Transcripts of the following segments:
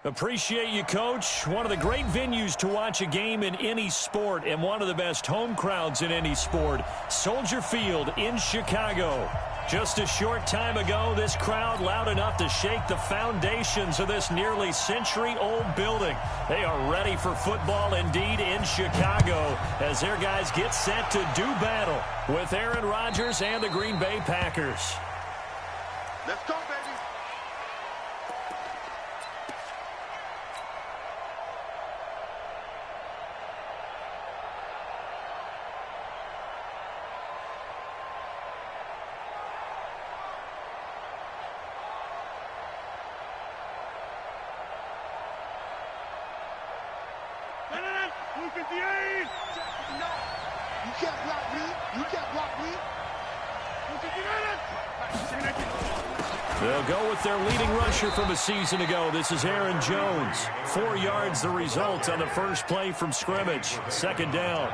Appreciate you, Coach. One of the great venues to watch a game in any sport and one of the best home crowds in any sport. Soldier Field in Chicago. Just a short time ago, this crowd loud enough to shake the foundations of this nearly century-old building. They are ready for football indeed in Chicago as their guys get set to do battle with Aaron Rodgers and the Green Bay Packers. Let's go, baby. You can't block me. You can't block me. They'll go with their leading rusher from a season ago. This is Aaron Jones. 4 yards the result on the first play from scrimmage. Second down.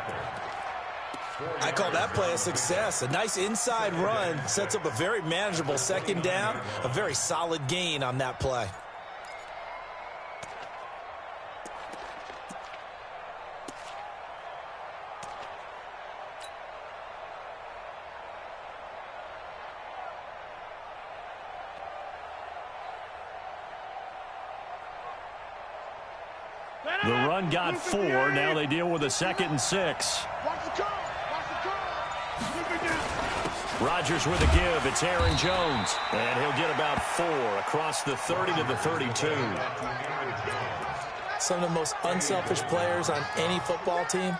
I call that play a success. A nice inside run sets up a very manageable second down. A very solid gain on that play. The run got 4. Now they deal with a 2nd and 6. Rodgers with a give. It's Aaron Jones. And he'll get about 4 across the 30 to the 32. Some of the most unselfish players on any football team,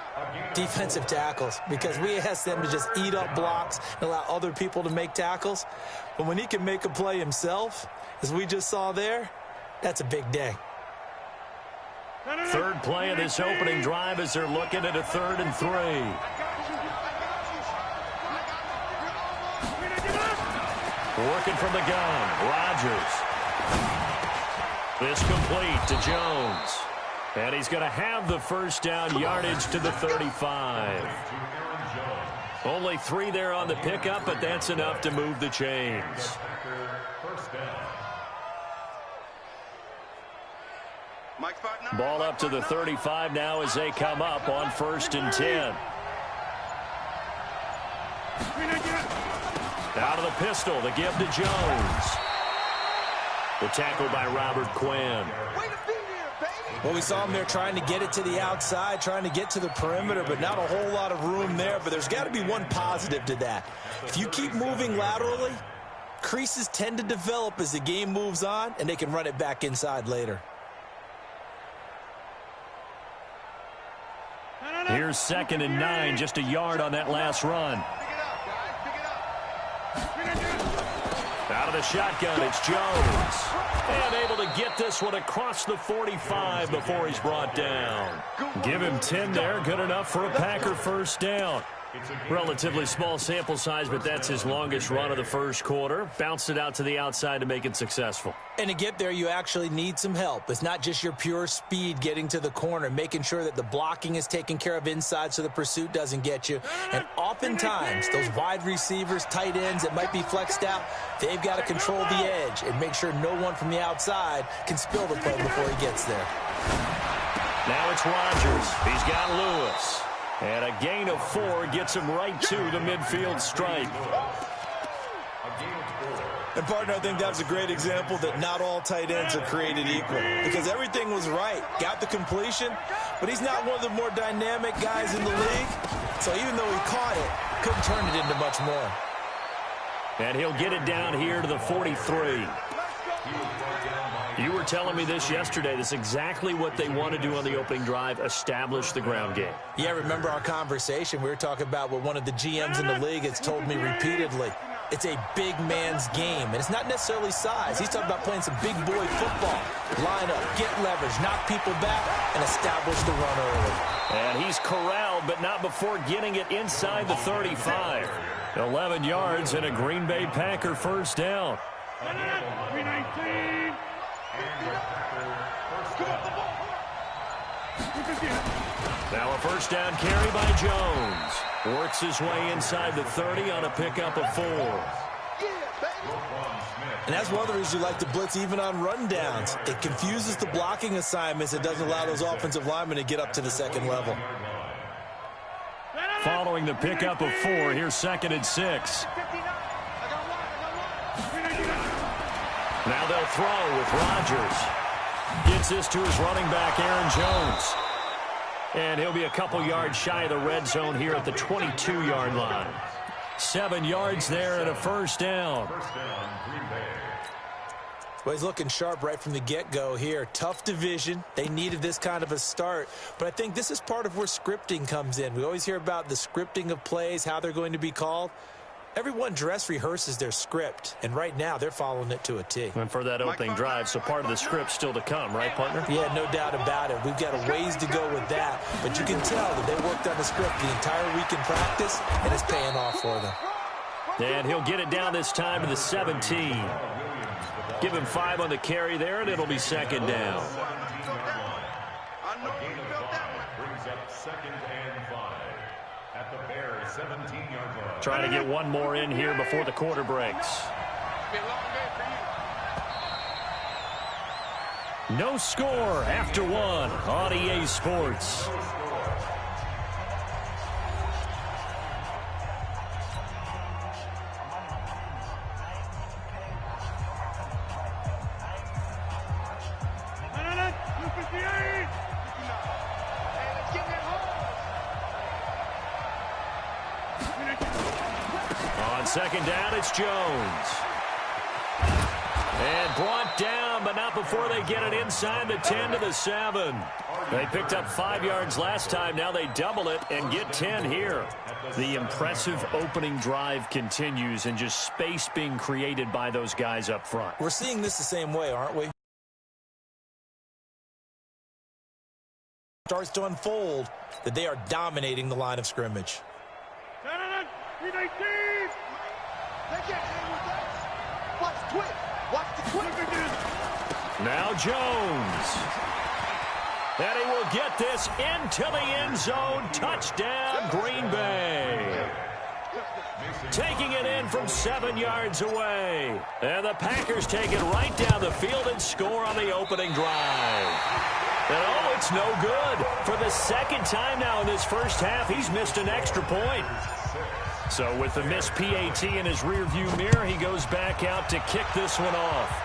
defensive tackles, because we ask them to just eat up blocks and allow other people to make tackles. But when he can make a play himself, as we just saw there, that's a big day. Third play of this opening drive as they're looking at a 3rd and 3. Working from the gun, Rodgers. This complete to Jones. And he's going to have the first down, yardage to the 35. Only 3 there on the pickup, but that's enough to move the chains. Ball up to the 35 now as they come up on 1st and 10. Out of the pistol, the give to Jones. The tackle by Robert Quinn. Well, we saw him there trying to get it to the outside, trying to get to the perimeter, but not a whole lot of room there. But there's got to be one positive to that. If you keep moving laterally, creases tend to develop as the game moves on, and they can run it back inside later. Here's 2nd and 9, just a yard on that last run. Out of the shotgun, it's Jones. And able to get this one across the 45 before he's brought down. Give him 10 there, good enough for a Packer first down. Relatively small sample size, but that's his longest run of the first quarter. Bounced it out to the outside to make it successful. And to get there, you actually need some help. It's not just your pure speed getting to the corner, making sure that the blocking is taken care of inside so the pursuit doesn't get you. And oftentimes, those wide receivers, tight ends that might be flexed out, they've got to control the edge and make sure no one from the outside can spill the play before he gets there. Now it's Rodgers. He's got Lewis. And a gain of 4 gets him right to the midfield stripe. And, partner, I think that was a great example that not all tight ends are created equal. Because everything was right. Got the completion, but he's not one of the more dynamic guys in the league. So even though he caught it, couldn't turn it into much more. And he'll get it down here to the 43. You were telling me this yesterday. That's exactly what they want to do on the opening drive, establish the ground game. Yeah, remember our conversation. We were talking about what one of the GMs in the league has told me repeatedly. It's a big man's game, and it's not necessarily size. He's talking about playing some big boy football. Line up, get leverage, knock people back, and establish the run early. And he's corralled, but not before getting it inside the 35. 11 yards and a Green Bay Packer first down. 319. Now a first down carry by Jones. Works his way inside the 30 on a pickup of 4. And that's one of the reasons you like to blitz even on rundowns. It confuses the blocking assignments. It doesn't allow those offensive linemen to get up to the second level. Following the pickup of 4, here's 2nd and 6. Now they'll throw with Rodgers. Gets this to his running back, Aaron Jones. And he'll be a couple yards shy of the red zone here at the 22-yard line. 7 yards there and a first down. Well, he's looking sharp right from the get-go here. Tough division. They needed this kind of a start. But I think this is part of where scripting comes in. We always hear about the scripting of plays, how they're going to be called. Everyone dress rehearses their script, and right now they're following it to a T. And for that opening drive, so part of the script still to come, right, partner? Yeah, no doubt about it. We've got a ways to go with that, but you can tell that they worked on the script the entire week in practice, and it's paying off for them. And he'll get it down this time to the 17. Give him 5 on the carry there, and it'll be 2nd down. Brings up 2nd and 5 at the Bears 17-yard line. Trying to get one more in here before the quarter breaks. No score after 1 on EA Sports. On 2nd down, it's Jones. And brought down, but not before they get it inside the 10 to the 7. They picked up 5 yards last time. Now they double it and get 10 here. The impressive opening drive continues, and just space being created by those guys up front. We're seeing this the same way, aren't we? Starts to unfold that they are dominating the line of scrimmage. They can't hang with us. Watch the twist. Watch the twist. Now Jones. And he will get this into the end zone. Touchdown, Green Bay. Taking it in from 7 yards away. And the Packers take it right down the field and score on the opening drive. And oh, it's no good. For the 2nd time now in this first half, he's missed an extra point. So with the missed PAT in his rearview mirror, he goes back out to kick this one off.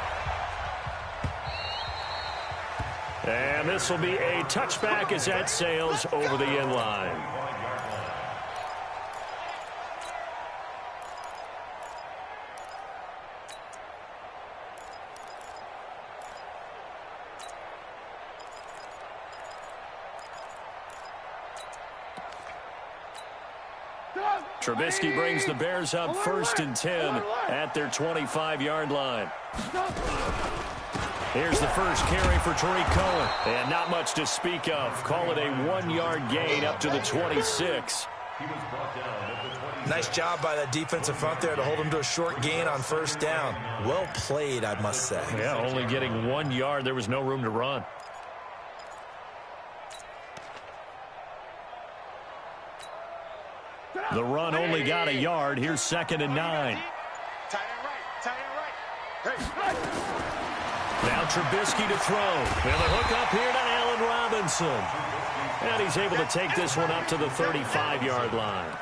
And this will be a touchback as that sails over the end line. Trubisky brings the Bears up 1st and 10 at their 25-yard line. Here's the first carry for Tariq Cohen. And not much to speak of. Call it a 1-yard gain up to the 26. Nice job by that defensive front there to hold him to a short gain on 1st down. Well played, I must say. Yeah, only getting 1 yard. There was no room to run. The run only got a yard. Here's 2nd and 9. Tight end right. Hey. Now Trubisky to throw. And the hook up here to Allen Robinson. And he's able to take this one up to the 35-yard line.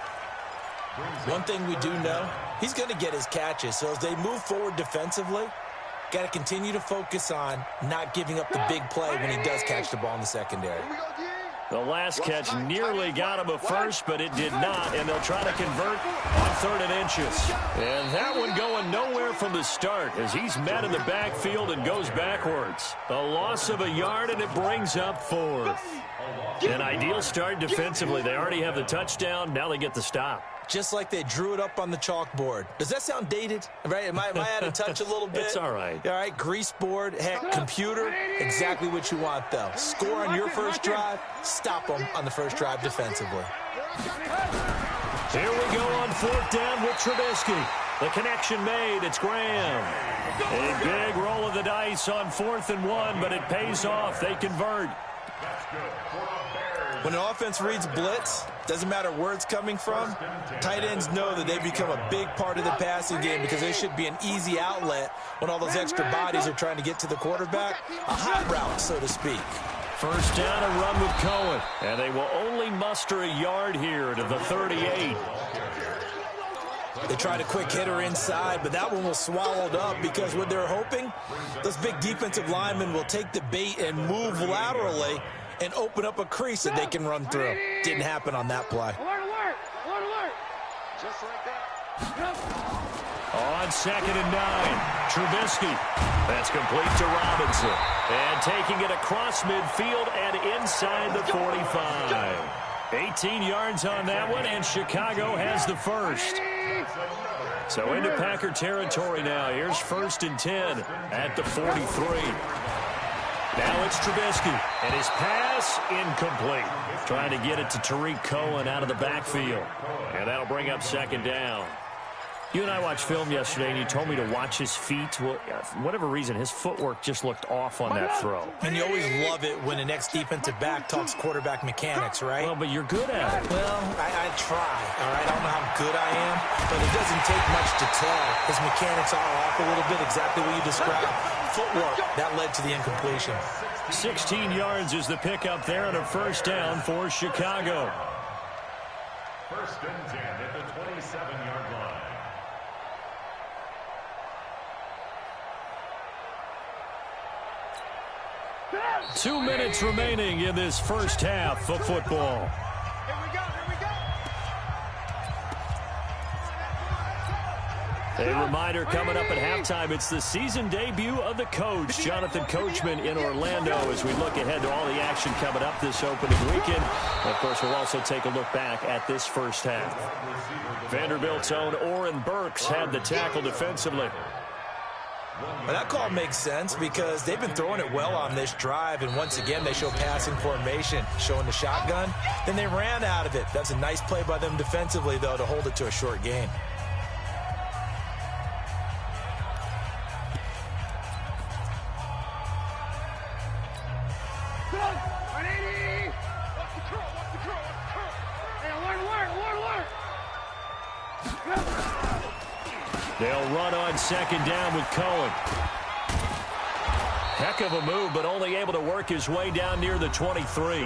One thing we do know, he's going to get his catches. So as they move forward defensively, got to continue to focus on not giving up the big play when he does catch the ball in the secondary. The last catch nearly got him a first, but it did not, and they'll try to convert on 3rd and inches. And that one going nowhere from the start as he's met in the backfield and goes backwards. A loss of a yard, and it brings up 4th. An ideal start defensively. They already have the touchdown. Now they get the stop. Just like they drew it up on the chalkboard. Does that sound dated? Right? Am I out of touch a little bit? It's all right. All right, grease board, heck, computer, exactly what you want, though. Score on your first drive, stop them on the first drive defensively. Here we go on 4th down with Trubisky. The connection made. It's Graham. A big roll of the dice on 4th and 1, but it pays off. They convert. That's good for the Bears. When an offense reads blitz, doesn't matter where it's coming from, tight ends know that they become a big part of the passing game because they should be an easy outlet when all those extra bodies are trying to get to the quarterback. A hot route, so to speak. First down and run with Cohen. And they will only muster a yard here to the 38. They tried a quick hitter inside, but that one was swallowed up because what they're hoping, those big defensive linemen will take the bait and move laterally and open up a crease that they can run through. Didn't happen on that play. Alert. Just like that. On 2nd and 9, Trubisky. That's complete to Robinson. And taking it across midfield and inside the 45. 18 yards on that one, and Chicago has the first. So into Packer territory now. Here's 1st and 10 at the 43. Now it's Trubisky, and his pass incomplete. Trying to get it to Tariq Cohen out of the backfield. And that'll bring up 2nd down. You and I watched film yesterday, and you told me to watch his feet. Well, for whatever reason, his footwork just looked off on that throw. And you always love it when an ex-defensive back talks quarterback mechanics, right? Well, but you're good at it. Well, I try, all right? I don't know how good I am, but it doesn't take much to tell. His mechanics are off a little bit, exactly what you described. Footwork, that led to the incompletion. 16 yards is the pickup there on a 1st down for Chicago. 1st and 10 at the 27-yard line. 2 minutes remaining in this first half of football. Here we go. A reminder coming up at halftime, it's the season debut of the coach, Jonathan Coachman, in Orlando, as we look ahead to all the action coming up this opening weekend. And of course, we'll also take a look back at this first half. Vanderbilt's own Oren Burks had the tackle defensively. Well, that call makes sense because they've been throwing it well on this drive, and once again they show passing formation, showing the shotgun. Then they ran out of it. That's a nice play by them defensively, though, to hold it to a short gain. They'll run on 2nd down with Cohen. Heck of a move, but only able to work his way down near the 23.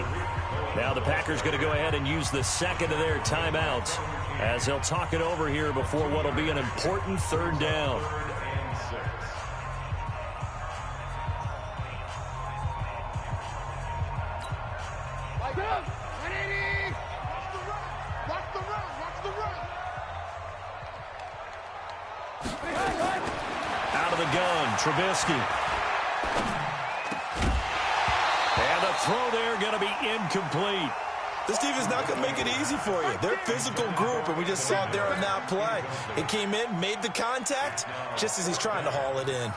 Now the Packers going to go ahead and use the 2nd of their timeouts as they'll talk it over here before what will be an important 3rd down. Out of the gun, Trubisky. And the throw there going to be incomplete. This defense is not going to make it easy for you. They're a physical group, and we just saw it there on that play. It came in, made the contact, just as he's trying to haul it in.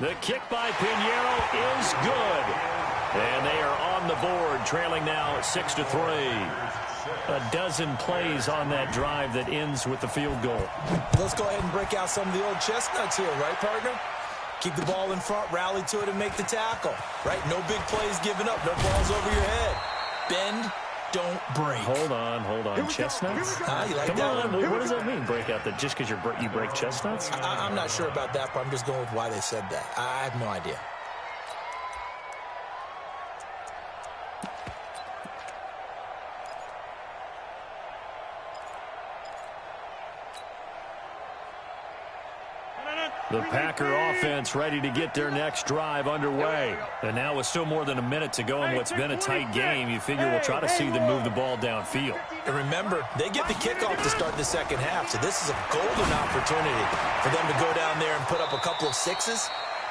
The kick by Pinheiro is good. And they are on the board, trailing now 6-3. A dozen plays on that drive that ends with the field goal. Let's go ahead and break out some of the old chestnuts here, right, partner? Keep the ball in front, rally to it, and make the tackle, right? No big plays given up, no balls over your head. Bend, don't break. Hold on. Chestnuts? You like Come that on, one? what does that mean, break out? That just because you break chestnuts? I'm not sure about that, but I'm just going with why they said that. I have no idea. The Packer offense ready to get their next drive underway. And now with still more than a minute to go in what's been a tight game, you figure we'll try to see them move the ball downfield. And remember, they get the kickoff to start the second half, so this is a golden opportunity for them to go down there and put up a couple of sixes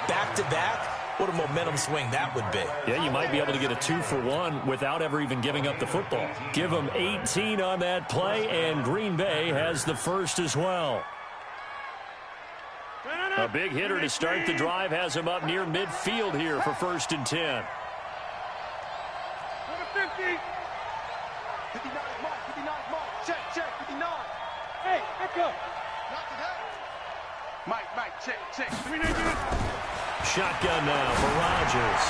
back-to-back. What a momentum swing that would be. Yeah, you might be able to get a 2-for-1 without ever even giving up the football. Give them 18 on that play, and Green Bay has the first as well. A big hitter to start the drive has him up near midfield here for 1st and 10. 59 mark. Check, 59. Hey, back up. Not to that. Mike, check. Shotgun now for Rodgers.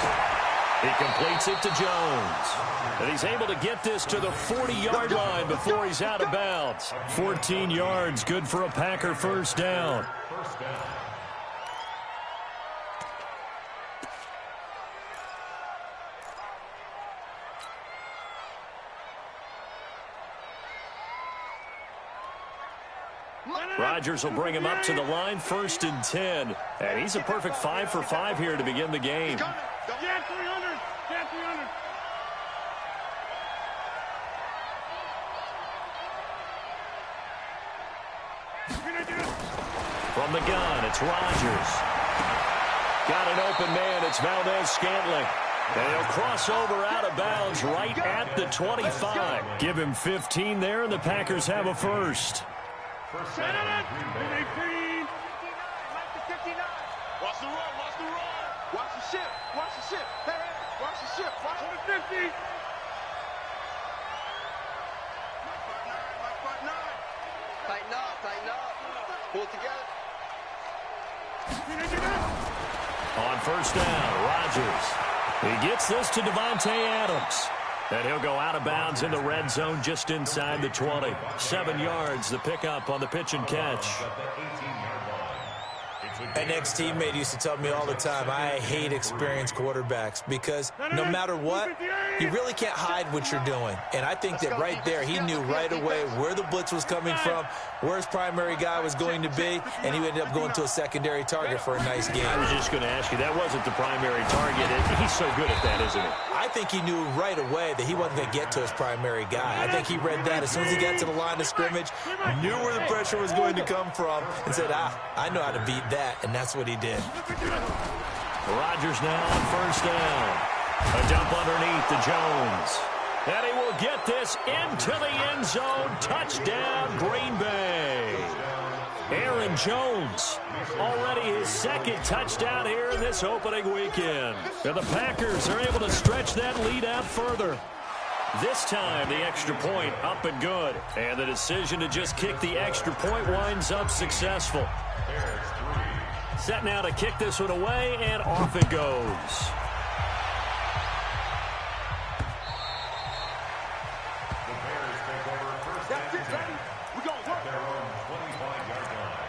He completes it to Jones. And he's able to get this to the 40-yard line before he's out of bounds. 14 yards, good for a Packer first down. Rodgers will bring him up to the line, 1st and 10. And he's a perfect 5 for 5 here to begin the game. Get 300. From the gun, it's Rodgers. Got an open man, it's Valdez-Scantling. And he'll cross over out of bounds right at the 25. Give him 15 there, and the Packers have a first. Watch the run. Watch the ship. Hey, watch the ship. Watch the 50. Tighten up. Pull it together. On first down, Rodgers. He gets this to Devontae Adams. And he'll go out of bounds in the red zone just inside the 20. 7 yards, the pickup on the pitch and catch. An ex-teammate used to tell me all the time, I hate experienced quarterbacks because no matter what, you really can't hide what you're doing. And I think that right there, he knew right away where the blitz was coming from, where his primary guy was going to be, and he ended up going to a secondary target for a nice game. I was just going to ask you, that wasn't the primary target. He's so good at that, isn't he? I think he knew right away that he wasn't going to get to his primary guy. I think he read that as soon as he got to the line of scrimmage, knew where the pressure was going to come from, and said, I know how to beat that, and that's what he did. Rodgers now on first down. A dump underneath to Jones. And he will get this into the end zone. Touchdown, Green Bay. Aaron Jones, already his 2nd touchdown here in this opening weekend. And the Packers are able to stretch that lead out further. This time, the extra point up and good. And the decision to just kick the extra point winds up successful. Set now to kick this one away, and off it goes. That's it, baby. We're going to work. Their own 25-yard line.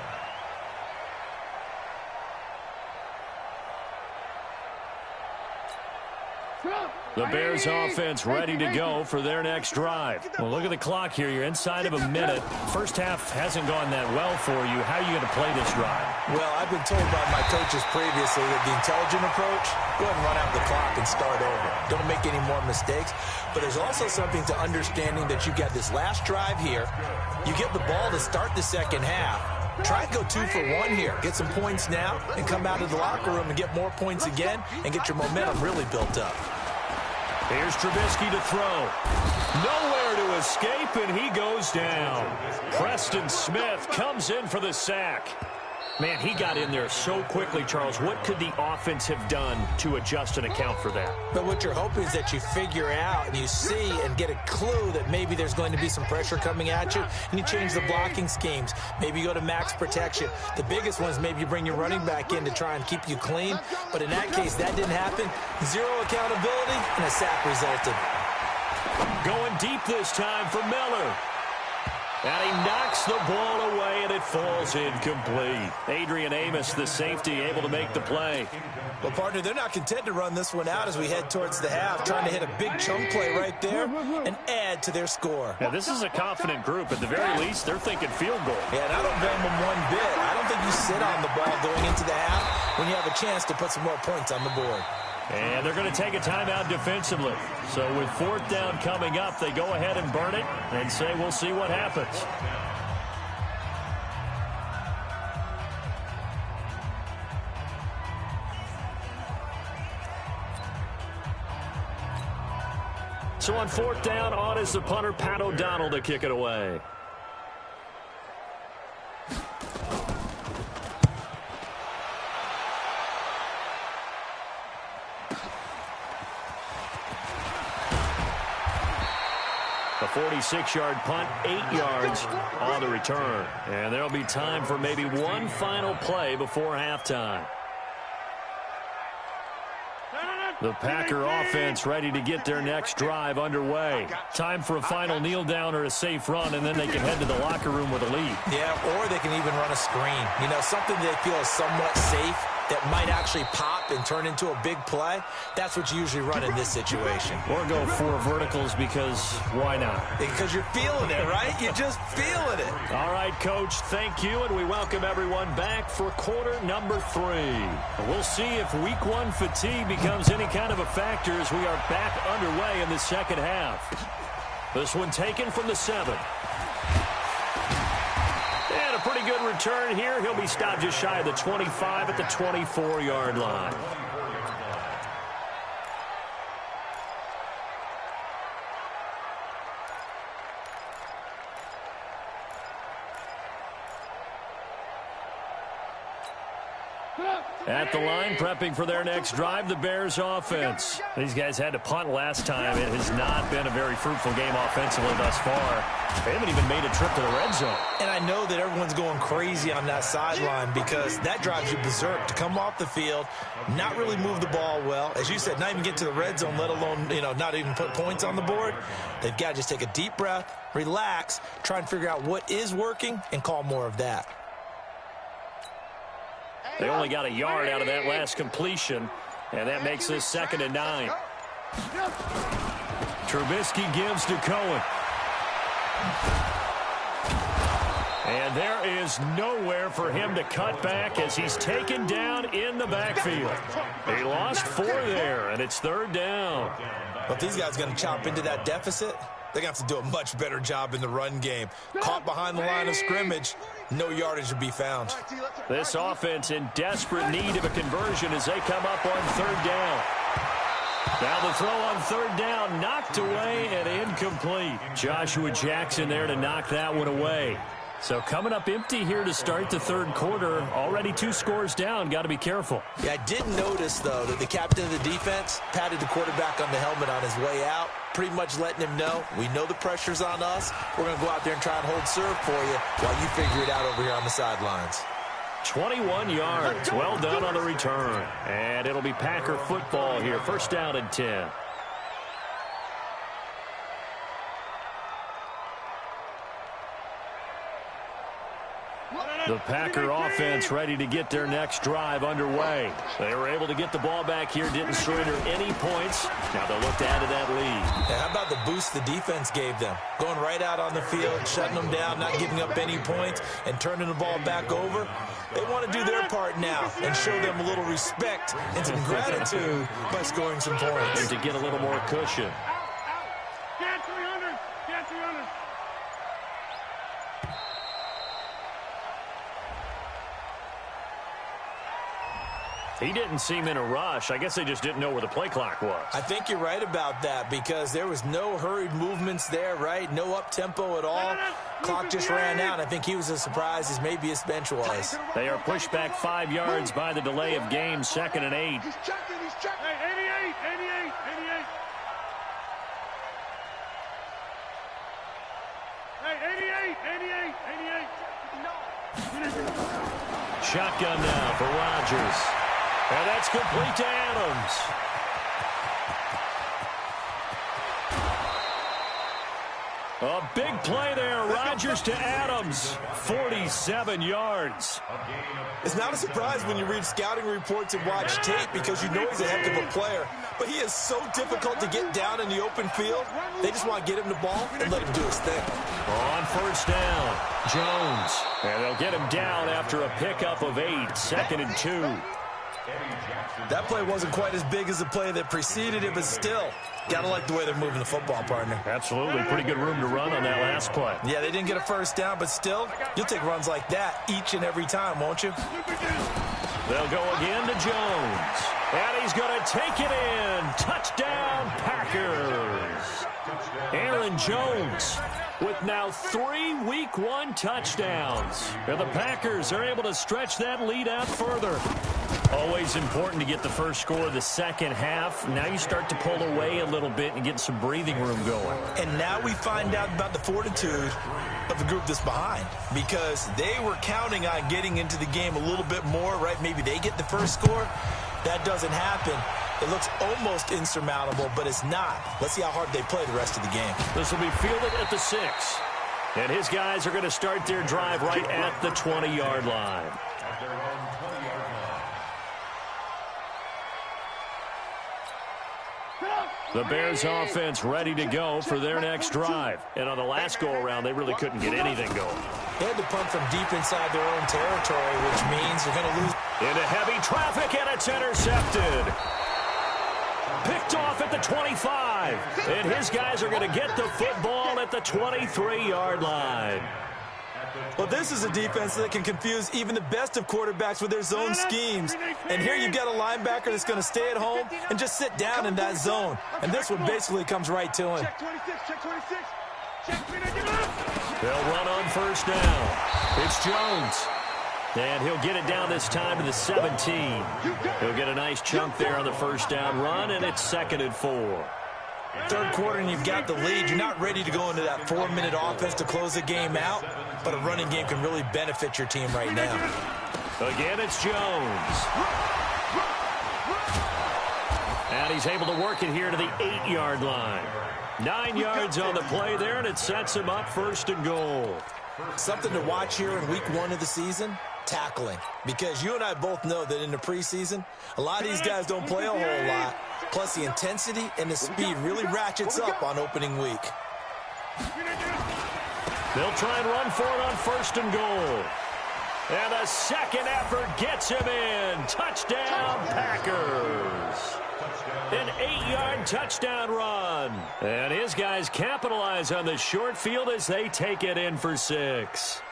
The Bears offense ready to go for their next drive. Well, look at the clock here. You're inside of a minute. First half hasn't gone that well for you. How are you going to play this drive? Well, I've been told by my coaches previously that the intelligent approach, go ahead and run out the clock and start over. Don't make any more mistakes. But there's also something to understanding that you got this last drive here. You get the ball to start the second half. Try and go 2 for 1 here. Get some points now and come out of the locker room and get more points again and get your momentum really built up. Here's Trubisky to throw. Nowhere to escape, and he goes down. Preston Smith comes in for the sack. Man, he got in there so quickly, Charles. What could the offense have done to adjust and account for that? But what you're hoping is that you figure out and you see and get a clue that maybe there's going to be some pressure coming at you, and you change the blocking schemes. Maybe you go to max protection. The biggest one is maybe you bring your running back in to try and keep you clean. But in that case, that didn't happen. 0 accountability, and a sack resulted. Going deep this time for Miller. And he knocks the ball away, and it falls incomplete. Adrian Amos, the safety, able to make the play. Well, partner, they're not content to run this one out as we head towards the half, trying to hit a big chunk play right there and add to their score. Now, this is a confident group. At the very least, they're thinking field goal. Yeah, and I don't blame them one bit. I don't think you sit on the ball going into the half when you have a chance to put some more points on the board. And they're going to take a timeout defensively. So with 4th down coming up, they go ahead and burn it and say we'll see what happens. So on 4th down, on is the punter, Pat O'Donnell, to kick it away. 46-yard punt, 8 yards on the return. And there'll be time for maybe one final play before halftime. The Packer offense ready to get their next drive underway. Time for a final kneel down or a safe run, and then they can head to the locker room with a lead. Yeah, or they can even run a screen. You know, something they feel is somewhat safe that might actually pop and turn into a big play. That's what you usually run in this situation. Or go 4 verticals because why not? Because you're feeling it, right? You're just feeling it. All right, Coach, thank you, and we welcome everyone back for quarter number 3. We'll see if week 1 fatigue becomes any kind of a factor as we are back underway in the second half. This one taken from the 7. And a pretty good return here. He'll be stopped just shy of the 25 at the 24-yard line. At the line, prepping for their next drive, the Bears offense. These guys had to punt last time. It has not been a very fruitful game offensively thus far. They haven't even made a trip to the red zone. And I know that everyone's going crazy on that sideline because that drives you berserk to come off the field, not really move the ball well. As you said, not even get to the red zone, let alone, not even put points on the board. They've got to just take a deep breath, relax, try and figure out what is working, and call more of that. They only got a yard out of that last completion, and that makes this 2nd and 9. Trubisky gives to Cohen. And there is nowhere for him to cut back as he's taken down in the backfield. He lost 4 there, and it's 3rd down. But these guys going to chop into that deficit. They're going to have to do a much better job in the run game. Caught behind the line of scrimmage, no yardage to be found. This offense in desperate need of a conversion as they come up on 3rd down. Now the throw on 3rd down, knocked away and incomplete. Joshua Jackson there to knock that one away. So coming up empty here to start the 3rd quarter. Already 2 scores down. Got to be careful. Yeah, I did notice, though, that the captain of the defense patted the quarterback on the helmet on his way out, pretty much letting him know, we know the pressure's on us. We're going to go out there and try and hold serve for you while you figure it out over here on the sidelines. 21 yards. Well done on the return. And it'll be Packer football here. 1st down and 10. The Packer offense ready to get their next drive underway. They were able to get the ball back here, didn't surrender any points. Now they'll look to add to that lead. Hey, how about the boost the defense gave them? Going right out on the field, shutting them down, not giving up any points, and turning the ball back over. They want to do their part now and show them a little respect and some gratitude by scoring some points. And to get a little more cushion. Get 300. Get 300. He didn't seem in a rush. I guess they just didn't know where the play clock was. I think you're right about that because there was no hurried movements there, right? No up-tempo at all. Clock just ran out. I think he was as surprised as maybe his bench was. They are pushed back 5 yards by the delay of game. 2nd and 8. He's checking. He's checking. Hey, 88. 88. 88. Hey, 88. 88. 88. Shotgun now for Rodgers. And that's complete to Adams. A big play there. Rodgers to Adams. 47 yards. It's not a surprise when you read scouting reports and watch tape because you know he's a heck of a player. But he is so difficult to get down in the open field. They just want to get him the ball and let him do his thing. On 1st down, Jones. And they'll get him down after a pickup of 8. 2nd and 2. That play wasn't quite as big as the play that preceded it, but still, gotta like the way they're moving the football, partner. Absolutely. Pretty good room to run on that last play. Yeah, they didn't get a 1st down, but still, you'll take runs like that each and every time, won't you? They'll go again to Jones. And he's going to take it in. Touchdown, Packers. Aaron Jones with now 3 Week 1 touchdowns. And the Packers are able to stretch that lead out further. Always important to get the first score of the second half. Now you start to pull away a little bit and get some breathing room going. And now we find out about the fortitude of the group that's behind, because they were counting on getting into the game a little bit more, right? Maybe they get the first score. That doesn't happen. It looks almost insurmountable, but it's not. Let's see how hard they play the rest of the game. This will be fielded at the 6. And his guys are going to start their drive right at the 20-yard line. At their own 20-yard line. The Bears offense ready to go for their next drive. And on the last go-around, they really couldn't get anything going. They had to punt from deep inside their own territory, which means they're going to lose. Into heavy traffic, and it's intercepted. Picked off at the 25. And his guys are going to get the football at the 23-yard line. Well, this is a defense that can confuse even the best of quarterbacks with their zone schemes. And here you've got a linebacker that's going to stay at home and just sit down in that zone. And this one basically comes right to him. Check 26, check 26. Check 26. They'll run on first down. It's Jones. And he'll get it down this time to the 17. He'll get a nice chunk there on the first down run, and it's 2nd and 4. Third quarter and you've got the lead. You're not ready to go into that 4-minute offense to close the game out, but a running game can really benefit your team right now. Again, it's Jones. And he's able to work it here to the 8-yard line. 9 yards on the play there, and it sets him up 1st and goal. Something to watch here in week 1 of the season, tackling. Because you and I both know that in the preseason, a lot of these guys don't play a whole lot. Plus, the intensity and the speed really ratchets up on opening week. They'll try and run for it on 1st and goal. And a second effort gets him in. Touchdown, Packers. An 8-yard touchdown run. And his guys capitalize on the short field as they take it in for 6.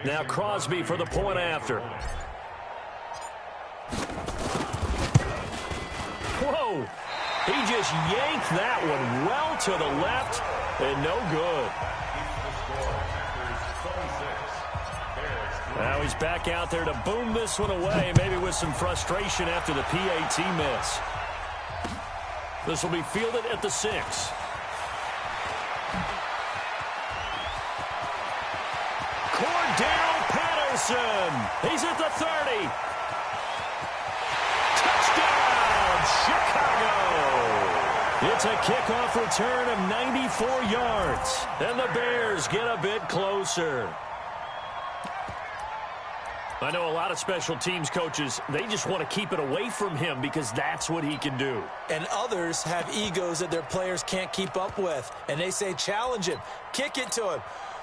Now Crosby for the point after. Whoa! He just yanked that one well to the left, and no good. Now he's back out there to boom this one away, maybe with some frustration after the PAT miss. This will be fielded at the 6. Cordell Patterson. He's at the 30. Touchdown, Chicago. It's a kickoff return of 94 yards. And the Bears get a bit closer. I know a lot of special teams coaches, they just want to keep it away from him because that's what he can do. And others have egos that their players can't keep up with. And they say, challenge him, kick it to him.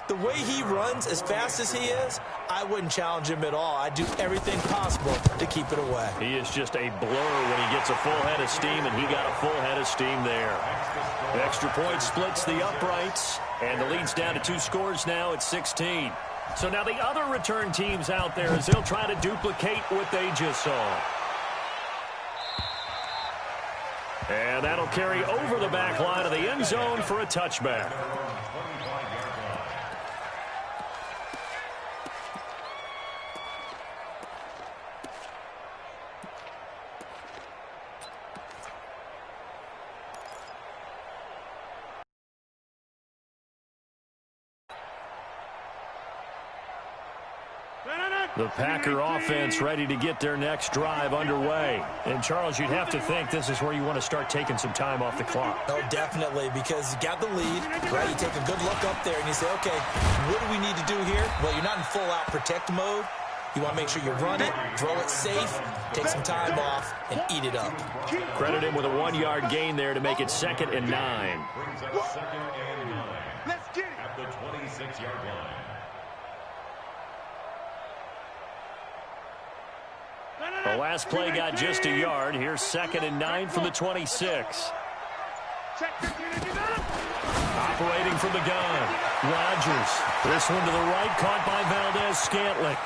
The way he runs, as fast as he is, I wouldn't challenge him at all. I'd do everything possible to keep it away. He is just a blur when he gets a full head of steam, and he got a full head of steam there. The extra point splits the uprights, and the lead's down to 2 scores now at 16. So now the other return teams out there as they'll try to duplicate what they just saw. And that'll carry over the back line of the end zone for a touchback. The Packer offense ready to get their next drive underway. And, Charles, you'd have to think this is where you want to start taking some time off the clock. Oh, definitely, because you got the lead, right? You take a good look up there and you say, okay, what do we need to do here? Well, you're not in full-out protect mode. You want to make sure you run it, throw it safe, take some time off, and eat it up. Credit him with a 1-yard gain there to make it 2nd and 9. Brings up 2nd and 9. Let's get it. At the 26-yard line. The last play got just a yard. Here's 2nd and 9 from the 26. Operating from the gun. Rodgers. This one to the right, caught by Valdez-Scantling.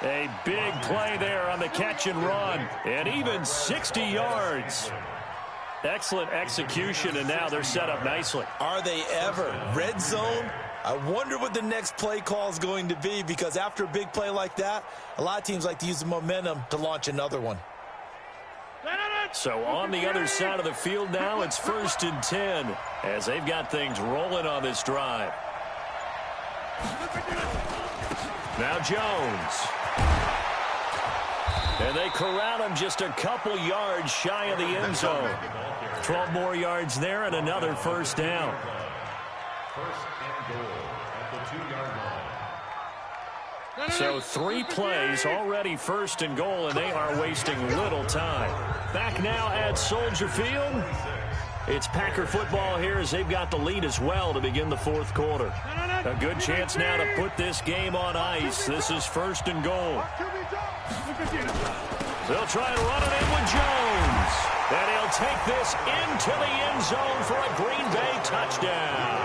A big play there on the catch and run. And even 60 yards. Excellent execution, and now they're set up nicely. Are they ever? Red zone? I wonder what the next play call is going to be, because after a big play like that, a lot of teams like to use the momentum to launch another one. So on the other side of the field now, it's 1st and 10 as they've got things rolling on this drive. Now Jones. And they corral him just a couple yards shy of the end zone. 12 more yards there and another first down. First and goal at the 2-yard line. So 3 plays, already 1st and goal, and they are wasting little time. Back now at Soldier Field. It's Packer football here as they've got the lead as well to begin the 4th quarter. A good chance now to put this game on ice. This is 1st and goal. They'll try and run it in with Jones. And he'll take this into the end zone for a Green Bay touchdown.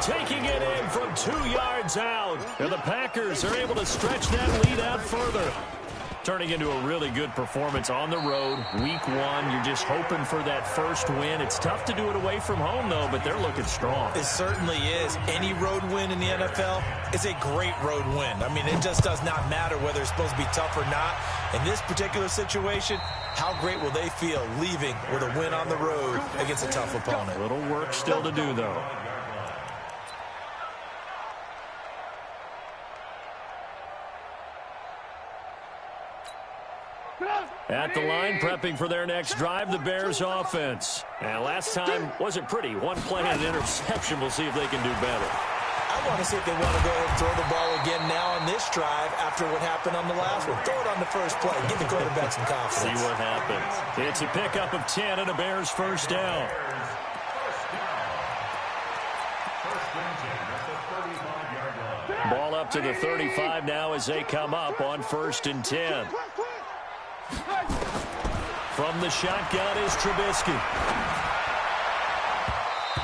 Taking it in from 2 yards out. And the Packers are able to stretch that lead out further. Turning into a really good performance on the road. Week 1, you're just hoping for that first win. It's tough to do it away from home, though, but they're looking strong. It certainly is. Any road win in the NFL is a great road win. I mean, it just does not matter whether it's supposed to be tough or not. In this particular situation, how great will they feel leaving with a win on the road against a tough opponent? A little work still to do, though. At the line, prepping for their next drive, the Bears offense. And last time wasn't pretty. One play and an interception. We'll see if they can do better. I want to see if they want to go ahead and throw the ball again now on this drive after what happened on the last one. Throw it on the first play. Give the quarterback some confidence. See what happens. It's a pickup of 10 and a Bears first down. Ball up to the 35 now as they come up on 1st and 10. From the shotgun is Trubisky.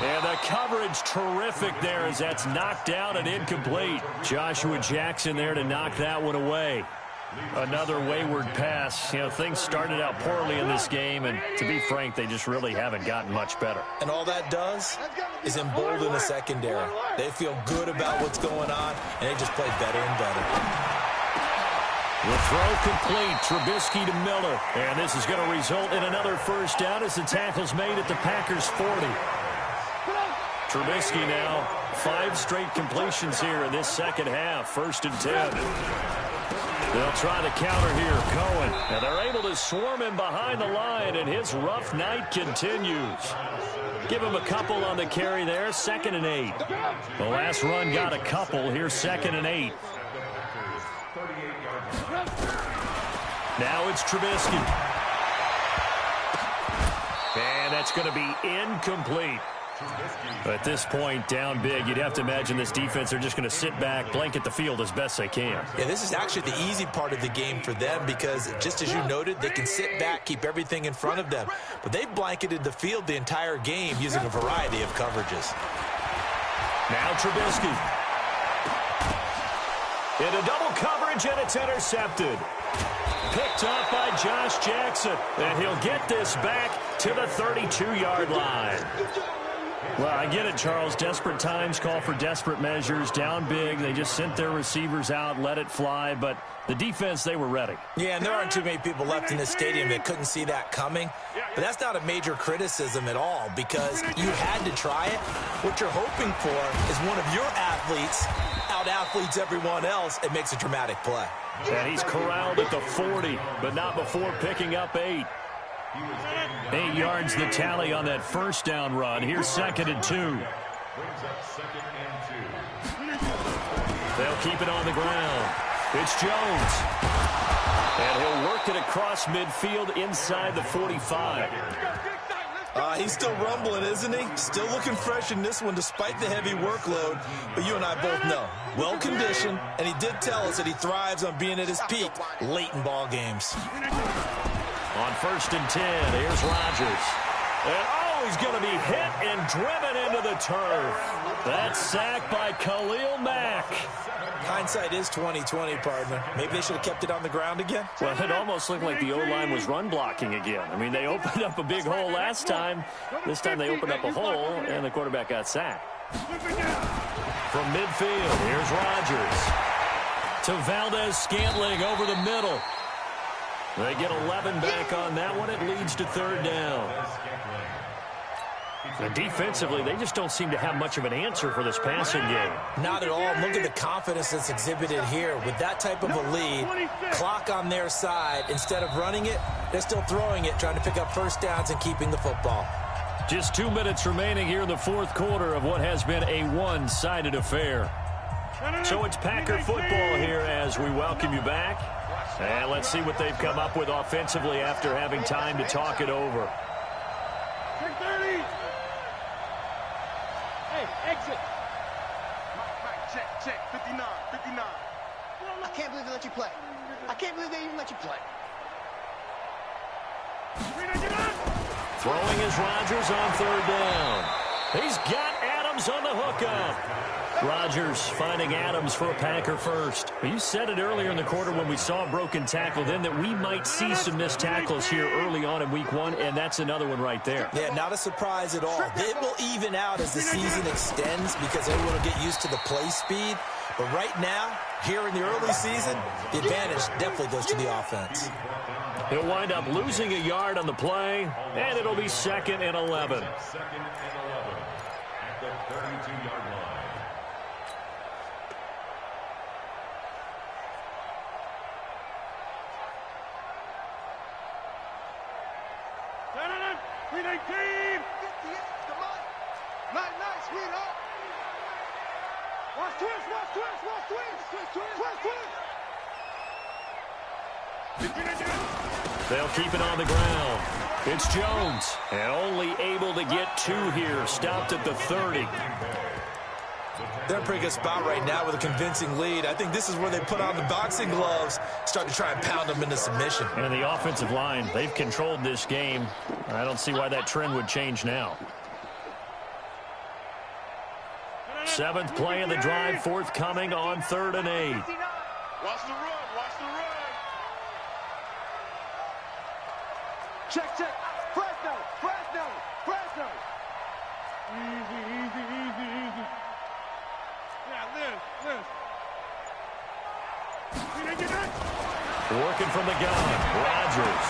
And the coverage terrific there as that's knocked down and incomplete. Joshua Jackson there to knock that one away. Another wayward pass. You know, things started out poorly in this game, and to be frank, they just really haven't gotten much better. And all that does is embolden the secondary. They feel good about what's going on, and they just play better and better. The throw complete. Trubisky to Miller. And this is going to result in another first down as the tackle's made at the Packers' 40. Trubisky now 5 straight completions here in this second half. 1st and 10. They'll try the counter here. Cohen. And they're able to swarm him behind the line, and his rough night continues. Give him a couple on the carry there. 2nd and 8. The last run got a couple. Here's 2nd and 8. Now it's Trubisky. And that's going to be incomplete. At this point, down big, you'd have to imagine this defense are just going to sit back, blanket the field as best they can. Yeah, this is actually the easy part of the game for them because, just as you noted, they can sit back, keep everything in front of them. But they've blanketed the field the entire game using a variety of coverages. Now Trubisky. Into double coverage, and it's intercepted. Picked up by Josh Jackson, and he'll get this back to the 32-yard line. Well, I get it, Charles. Desperate times call for desperate measures. Down big, they just sent their receivers out, let it fly, but the defense, they were ready. Yeah, and there aren't too many people left in this stadium that couldn't see that coming. But that's not a major criticism at all because you had to try it. What you're hoping for is one of your athletes out-athletes everyone else and makes a dramatic play. And he's corralled at the 40, but not before picking up 8. 8 yards the tally on that first down run. Here's 2nd and 2. They'll keep it on the ground. It's Jones. And he'll work it across midfield inside the 45. He's still rumbling, isn't he? Still looking fresh in this one despite the heavy workload. But you and I both know, well-conditioned, and he did tell us that he thrives on being at his peak late in ball games. On 1st and 10, here's Rodgers. And, he's going to be hit and driven into the turf. That's sacked by Khalil Mack. Hindsight is 20/20, partner. Maybe they should have kept it on the ground again. Well, it almost looked like the O-line was run blocking again. I mean, they opened up a big hole last time. This time they opened up a hole, and the quarterback got sacked. From midfield, here's Rodgers. To Valdez-Scantling over the middle. They get 11 back on that one. It leads to 3rd down. And defensively, they just don't seem to have much of an answer for this passing game. Not at all. Look at the confidence that's exhibited here. With that type of a lead, clock on their side, instead of running it, they're still throwing it, trying to pick up first downs and keeping the football. Just 2 minutes remaining here in the 4th quarter of what has been a one-sided affair. So it's Packer football here as we welcome you back. And let's see what they've come up with offensively after having time to talk it over. Exit. Mike, check. 59. I can't believe they let you play. I can't believe they even let you play. Throwing is Rodgers on 3rd down. He's got Adams on the hookup. Rodgers finding Adams for a Packer first. You said it earlier in the quarter when we saw a broken tackle then that we might see some missed tackles here early on in week 1, and that's another one right there. Yeah, not a surprise at all. It will even out as the season extends because everyone will get used to the play speed. But right now, here in the early season, the advantage definitely goes to the offense. He'll wind up losing a yard on the play, and it'll be 2nd and 11. 2nd and 11 at the 32-yard line. Nice, sweetheart. Watch twist. They'll keep it on the ground. It's Jones, and only able to get 2 here. Stopped at the 30. They're in a pretty good spot right now with a convincing lead. I think this is where they put on the boxing gloves, start to try and pound them into submission. And the offensive line, they've controlled this game. I don't see why that trend would change now. 7th play of the drive, forthcoming on 3rd and 8. Watch the run. Check. Fresno. Easy. Yeah, Liz. Working from the gun, Rodgers.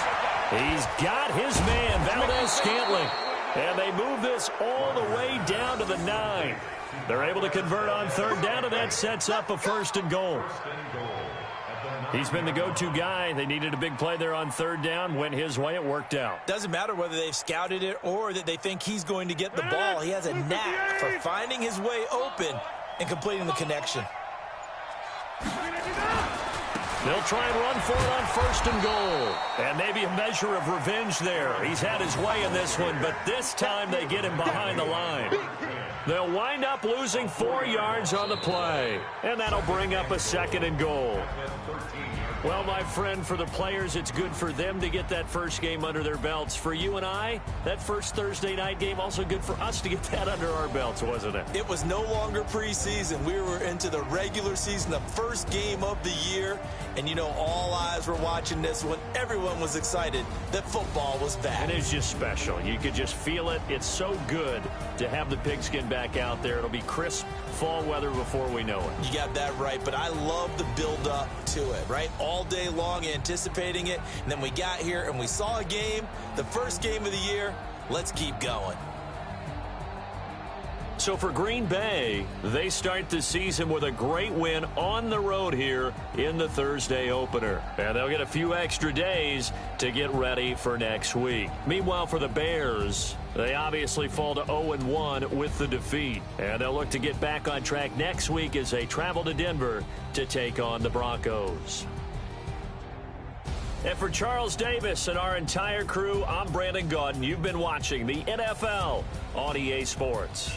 He's got his man, Valdez-Scantling. And they move this all the way down to the 9. They're able to convert on 3rd down, and that sets up a 1st and goal. He's been the go-to guy. They needed a big play there on 3rd down. Went his way. It worked out. Doesn't matter whether they've scouted it or that they think he's going to get the ball. He has a knack for finding his way open and completing the connection. They'll try and run for it on 1st and goal. And maybe a measure of revenge there. He's had his way in this one, but this time they get him behind the line. They'll wind up losing 4 yards on the play. And that'll bring up a 2nd and goal. Well, my friend, for the players, it's good for them to get that first game under their belts. For you and I, that first Thursday night game, also good for us to get that under our belts, wasn't it? It was no longer preseason. We were into the regular season, the first game of the year. And, you know, all eyes were watching this one. Everyone was excited that football was back. And it's just special. You could just feel it. It's so good to have the pigskin back out there. It'll be crisp fall weather before we know it. You got that right, but I love the build-up to it, right? All day long anticipating it, and then we got here and we saw a game, the first game of the year. Let's keep going. So for Green Bay, they start the season with a great win on the road here in the Thursday opener. And they'll get a few extra days to get ready for next week. Meanwhile, for the Bears, they obviously fall to 0-1 with the defeat. And they'll look to get back on track next week as they travel to Denver to take on the Broncos. And for Charles Davis and our entire crew, I'm Brandon Gaudin. You've been watching the NFL on EA Sports.